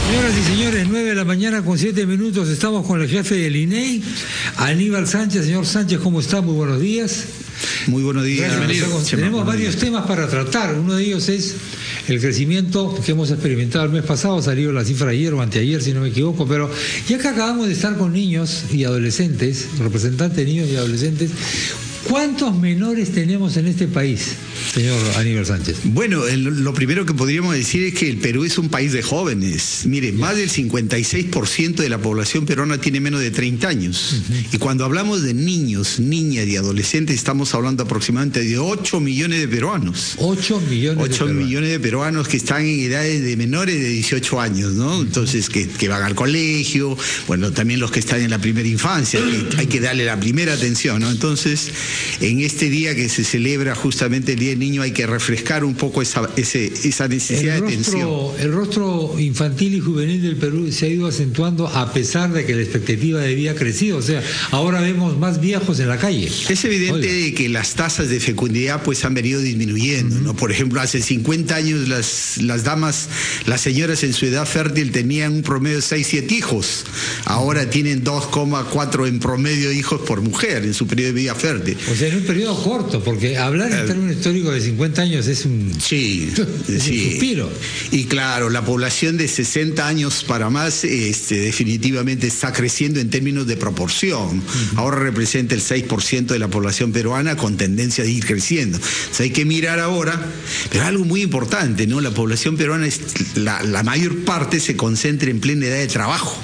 Señoras y señores, 9 de la mañana con 7 minutos, estamos con el jefe del INEI, Aníbal Sánchez. Señor Sánchez, ¿cómo está? Muy buenos días. Muy buenos días. Tenemos varios temas para tratar. Uno de ellos es el crecimiento que hemos experimentado el mes pasado. Salió la cifra ayer o anteayer, si no me equivoco, pero ya que acabamos de estar con niños y adolescentes, representantes de niños y adolescentes, ¿cuántos menores tenemos en este país, señor Aníbal Sánchez? Bueno, lo primero que podríamos decir es que el Perú es un país de jóvenes. Mire, más del 56% de la población peruana tiene menos de 30 años. Y cuando hablamos de niños, niñas y adolescentes, estamos hablando aproximadamente de 8 millones de peruanos. 8 millones 8 millones de peruanos que están en edades de menores de 18 años, ¿no? Entonces, que van al colegio, bueno, también los que están en la primera infancia, que hay que darle la primera atención, ¿no? Entonces, en este día que se celebra justamente el Día del Niño hay que refrescar un poco esa necesidad de atención. El rostro infantil y juvenil del Perú se ha ido acentuando a pesar de que la expectativa de vida ha crecido. O sea, ahora vemos más viejos en la calle. Es evidente de que las tasas de fecundidad pues han venido disminuyendo, ¿no? Por ejemplo, hace 50 años las damas, las señoras en su edad fértil tenían un promedio de 6-7 hijos. Ahora tienen 2,4 en promedio hijos por mujer en su periodo de vida fértil. O sea, en un periodo corto, porque hablar en términos históricos de 50 años es un suspiro. Y claro, la población de 60 años para más definitivamente está creciendo en términos de proporción. Ahora representa el 6% de la población peruana con tendencia de ir creciendo. O sea, hay que mirar ahora, pero algo muy importante, ¿no? La población peruana, la mayor parte se concentra en plena edad de trabajo.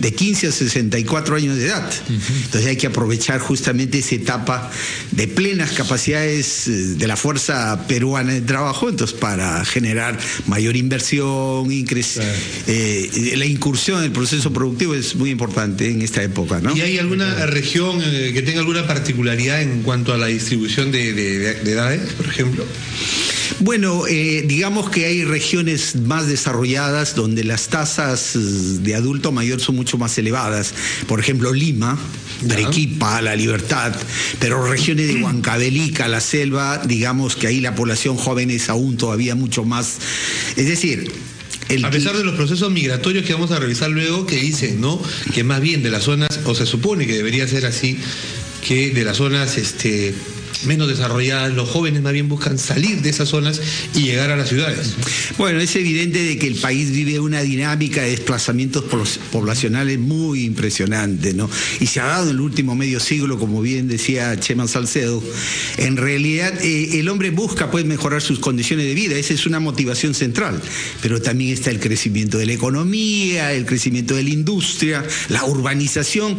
De 15 a 64 años de edad. Entonces hay que aprovechar justamente esa etapa de plenas capacidades de la fuerza peruana de trabajo, entonces para generar mayor inversión, la incursión en el proceso productivo es muy importante en esta época, ¿no? ¿Y hay alguna región que tenga alguna particularidad en cuanto a la distribución de edades, por ejemplo? Bueno, digamos que hay regiones más desarrolladas donde las tasas de adulto mayor son mucho más elevadas. Por ejemplo, Lima, Arequipa, La Libertad, pero regiones de Huancavelica, la selva, digamos que ahí la población joven es aún todavía mucho más. Es decir, a pesar de los procesos migratorios que vamos a revisar luego, que dicen, ¿no?, que más bien de las zonas, o se supone que debería ser así, que de las zonas menos desarrolladas, los jóvenes más bien buscan salir de esas zonas y llegar a las ciudades. Bueno, es evidente de que el país vive una dinámica de desplazamientos poblacionales muy impresionante, ¿no? Y se ha dado en el último medio siglo, como bien decía Chema Salcedo. En realidad, el hombre busca pues mejorar sus condiciones de vida, esa es una motivación central, pero también está el crecimiento de la economía, el crecimiento de la industria, la urbanización.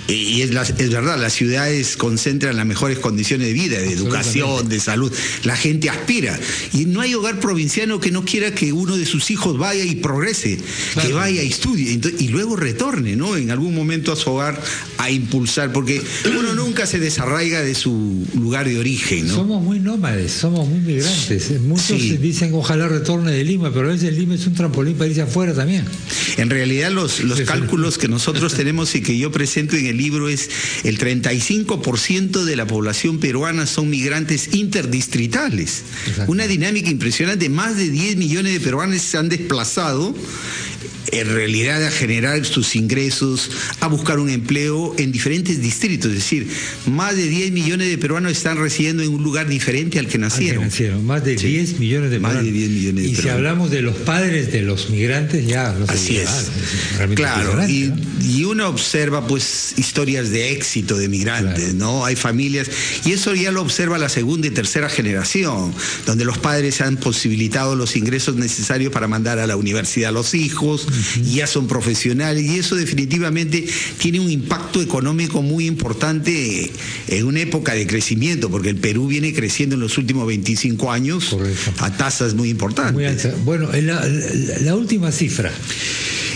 Y es verdad, las ciudades concentran las mejores condiciones de vida, de educación, de salud. La gente aspira. Y no hay hogar provinciano que no quiera que uno de sus hijos vaya y progrese, claro, que vaya y estudie, y luego retorne, ¿no?, en algún momento a su hogar a impulsar, porque uno nunca se desarraiga de su lugar de origen, ¿no? Somos muy nómades, somos muy migrantes. Muchos dicen ojalá retorne de Lima, pero a veces Lima es un trampolín para irse afuera también. En realidad los cálculos que nosotros tenemos y que yo presento en el libro es el 35% de la población peruana son migrantes interdistritales. Una dinámica impresionante, más de 10 millones de peruanos se han desplazado en realidad a generar sus ingresos, a buscar un empleo en diferentes distritos, es decir, más de 10 millones de peruanos están residiendo en un lugar diferente al que nacieron. Más de 10 millones de peruanos. Más de 10 millones de peruanos. Si hablamos de los padres de los migrantes, ya no sé. Así es. Claro, y uno observa pues historias de éxito de migrantes, ¿no? Hay familias, y eso ya lo observa la segunda y tercera generación, donde los padres han posibilitado los ingresos necesarios para mandar a la universidad a los hijos, y ya son profesionales, y eso definitivamente tiene un impacto económico muy importante en una época de crecimiento, porque el Perú viene creciendo en los últimos 25 años. Correcto. A tasas muy importantes. Bueno, la última cifra.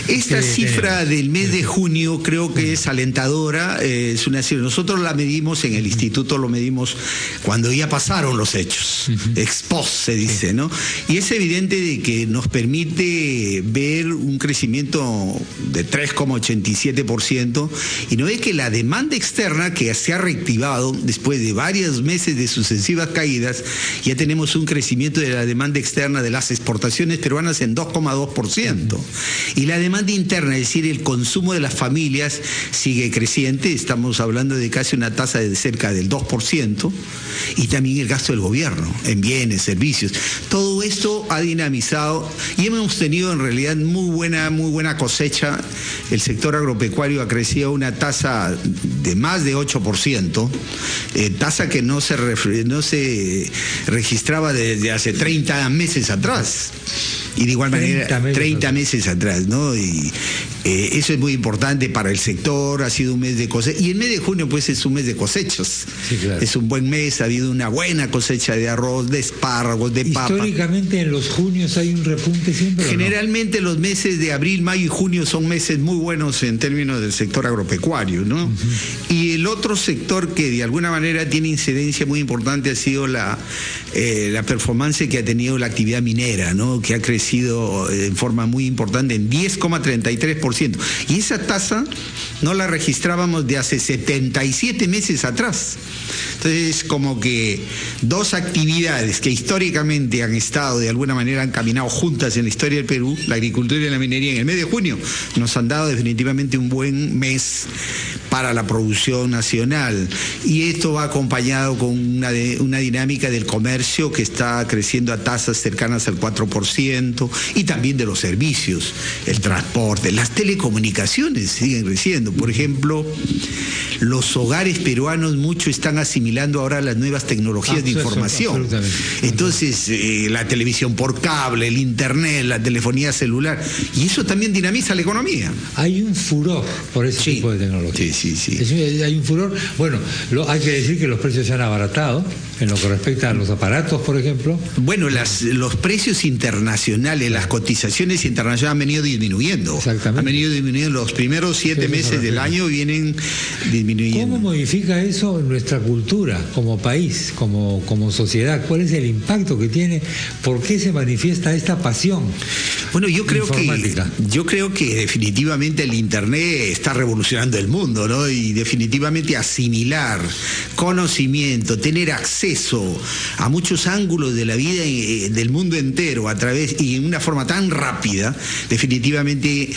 Esta cifra del mes de junio creo que es alentadora, es una cifra. Nosotros la medimos en el instituto, lo medimos cuando ya pasaron los hechos, ex post se dice, ¿no? Y es evidente de que nos permite ver un crecimiento de 3,87%, y no es que la demanda externa, que se ha reactivado después de varios meses de sucesivas caídas, ya tenemos un crecimiento de la demanda externa de las exportaciones peruanas en 2,2%. Y la demanda interna, es decir, el consumo de las familias, sigue creciente. Estamos hablando de casi una tasa de cerca del 2%, y también el gasto del gobierno en bienes, servicios. Todo esto ha dinamizado y hemos tenido en realidad muy buena cosecha. El sector agropecuario ha crecido a una tasa de más de 8%, tasa que no se registraba desde hace 30 meses atrás. Y de igual manera, 30 meses atrás, ¿no? Y eso es muy importante para el sector, ha sido un mes de cosecha. Y el mes de junio, pues, es un mes de cosechas. Sí, claro. Es un buen mes, ha habido una buena cosecha de arroz, de espárragos, de papa. Históricamente en los junios hay un repunte siempre. Generalmente los meses de abril, mayo y junio son meses muy buenos en términos del sector agropecuario, ¿no? Y el otro sector que de alguna manera tiene incidencia muy importante ha sido la performance que ha tenido la actividad minera, ¿no? Que ha crecido en forma muy importante en 10,33%. Y esa tasa no la registrábamos de hace 77 meses atrás. Entonces, como que dos actividades que históricamente han estado, de alguna manera han caminado juntas en la historia del Perú, la agricultura y la minería, en el mes de junio, nos han dado definitivamente un buen mes para la producción nacional. Y esto va acompañado con una dinámica del comercio que está creciendo a tasas cercanas al 4%, y también de los servicios, el transporte, las telecomunicaciones siguen creciendo. Por ejemplo, los hogares peruanos mucho están asimilando ahora las nuevas tecnologías de información. Entonces, la televisión por cable, el internet, la telefonía celular, y eso también dinamiza la economía. Hay un furor por ese tipo de tecnología. Sí. Hay un furor. Bueno, hay que decir que los precios se han abaratado en lo que respecta a los aparatos, por ejemplo. Bueno, los precios internacionales, las cotizaciones internacionales han venido disminuyendo. Exactamente. Han venido disminuyendo. Los primeros 7 meses del año vienen disminuyendo. ¿Cómo modifica eso nuestra cultura como país, como sociedad? ¿Cuál es el impacto que tiene? ¿Por qué se manifiesta esta pasión? Bueno, yo creo que definitivamente el Internet está revolucionando el mundo, ¿no? Y definitivamente asimilar conocimiento, tener acceso a muchos ángulos de la vida del mundo entero a través y en una forma tan rápida, definitivamente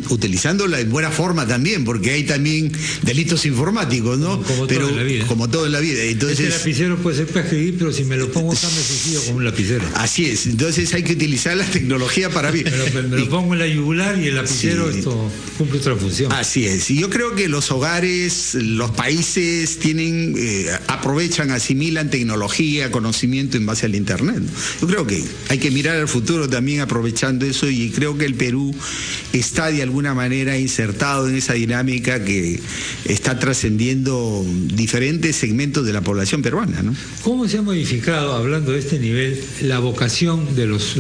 utilizándola en buena forma también, porque hay también delitos informáticos, ¿no? Como todo en la vida. Como todo en la vida. Entonces, este lapicero puede ser para escribir, pero si me lo pongo acá me suicido con un lapicero. Así es, entonces hay que utilizar la tecnología para bien. Me lo pongo en la yugular y el lapicero, esto cumple otra función. Así es, y yo creo que los hogares, los países aprovechan, asimilan tecnología, conocimiento en base al Internet. Yo creo que hay que mirar al futuro también aprovechando eso, y creo que el Perú está de alguna manera insertado en esa dinámica que está trascendiendo diferentes segmentos de la población peruana, ¿no? ¿Cómo se ha modificado, hablando de este nivel, la vocación de los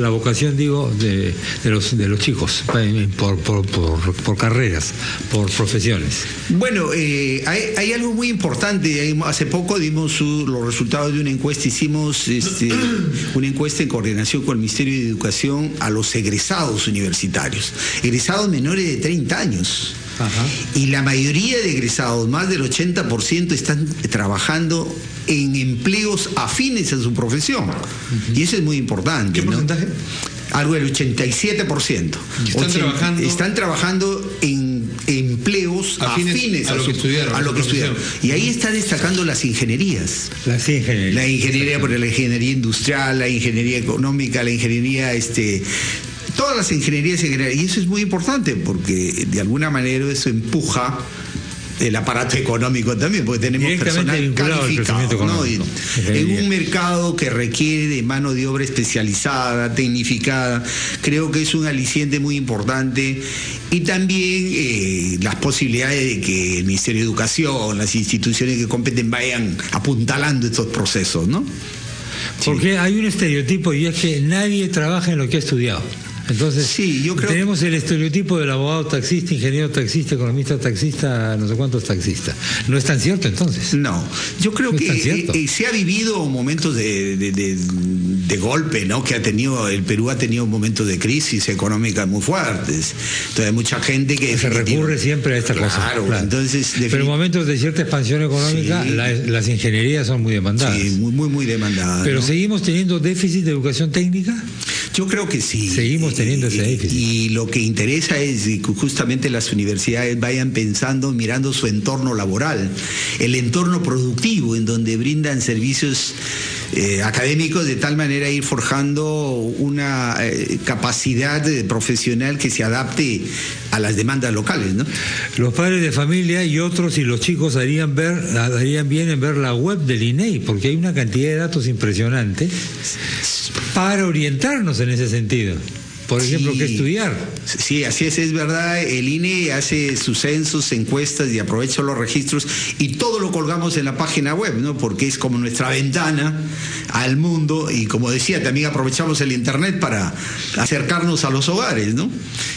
chicos por carreras, por profesiones? Bueno, hay algo muy importante. Hace poco dimos los resultados de una encuesta. Hicimos una encuesta en coordinación con el Ministerio de Educación a los egresados universitarios, egresados menores de 30 años. Ajá. Y la mayoría de egresados, más del 80%, están trabajando en empleos afines a su profesión. Y eso es muy importante. ¿Qué porcentaje? Algo del 87%. Están trabajando en empleos afines a lo que estudiaron. Y ahí está destacando las ingenierías. La ingeniería industrial, la ingeniería económica, la ingeniería todas las ingenierías en general. Y eso es muy importante porque de alguna manera eso empuja el aparato económico también, porque tenemos personal calificado, ¿no? En un mercado que requiere de mano de obra especializada, tecnificada, creo que es un aliciente muy importante. Y también las posibilidades de que el Ministerio de Educación, las instituciones que competen vayan apuntalando estos procesos, ¿no? Porque hay un estereotipo, y es que nadie trabaja en lo que ha estudiado. Entonces, Sí, yo creo tenemos el estereotipo del abogado taxista, ingeniero taxista, economista taxista, no sé cuántos taxistas. ¿No es tan cierto entonces? No, yo creo No es tan que cierto. se ha vivido momentos de golpe, ¿no? Que el Perú ha tenido momentos de crisis económica muy fuertes. Entonces hay mucha gente que Se recurre siempre a esta cosa. Claro, entonces pero en momentos de cierta expansión económica, Sí. las ingenierías son muy demandadas. Sí, muy demandadas. Pero ¿no? seguimos teniendo déficit de educación técnica. Yo creo que sí. Seguimos teniendo ese déficit. Y lo que interesa es que justamente las universidades vayan pensando, mirando su entorno laboral, el entorno productivo, en donde brindan servicios académicos, de tal manera ir forjando una capacidad profesional que se adapte a las demandas locales, ¿no? Los padres de familia y otros y los chicos harían bien en ver la web del INEI, porque hay una cantidad de datos impresionante para orientarnos en ese sentido. Por ejemplo, Sí. ¿qué estudiar? Sí, así es verdad. El INE hace sus censos, encuestas y aprovecha los registros y todo lo colgamos en la página web, ¿no? Porque es como nuestra ventana al mundo y, como decía, también aprovechamos el Internet para acercarnos a los hogares, ¿no?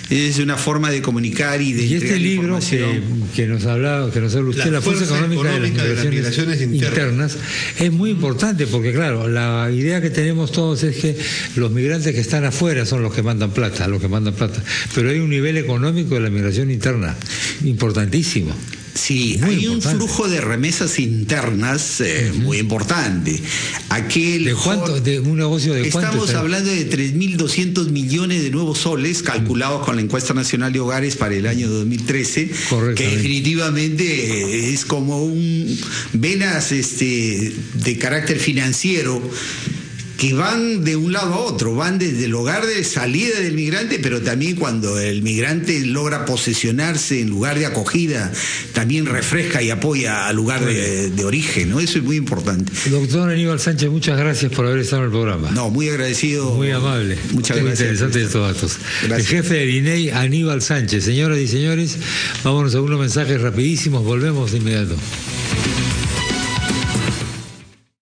Es una forma de comunicar y de Y entregar este libro información. que nos habla usted, la fuerza económica de las migraciones internas, es muy importante porque, claro, la idea que tenemos todos es que los migrantes que están afuera son los que mandan plata, pero hay un nivel económico de la migración interna importantísimo. Sí, Muy hay importante. un flujo de remesas internas muy importante. ¿De cuánto? ¿De un negocio de cuánto? Estamos hablando de 3.200 millones de nuevos soles calculados con la encuesta nacional de hogares para el año 2013, que definitivamente es como venas de carácter financiero que van de un lado a otro, van desde el hogar de salida del migrante, pero también cuando el migrante logra posesionarse en lugar de acogida, también refresca y apoya al lugar de origen, ¿no? Eso es muy importante. Doctor Aníbal Sánchez, muchas gracias por haber estado en el programa. No, muy agradecido. Muy amable. Muchas muy gracias. Interesantes estos datos. Gracias. El jefe del INEI, Aníbal Sánchez. Señoras y señores, vámonos a unos mensajes rapidísimos, volvemos de inmediato.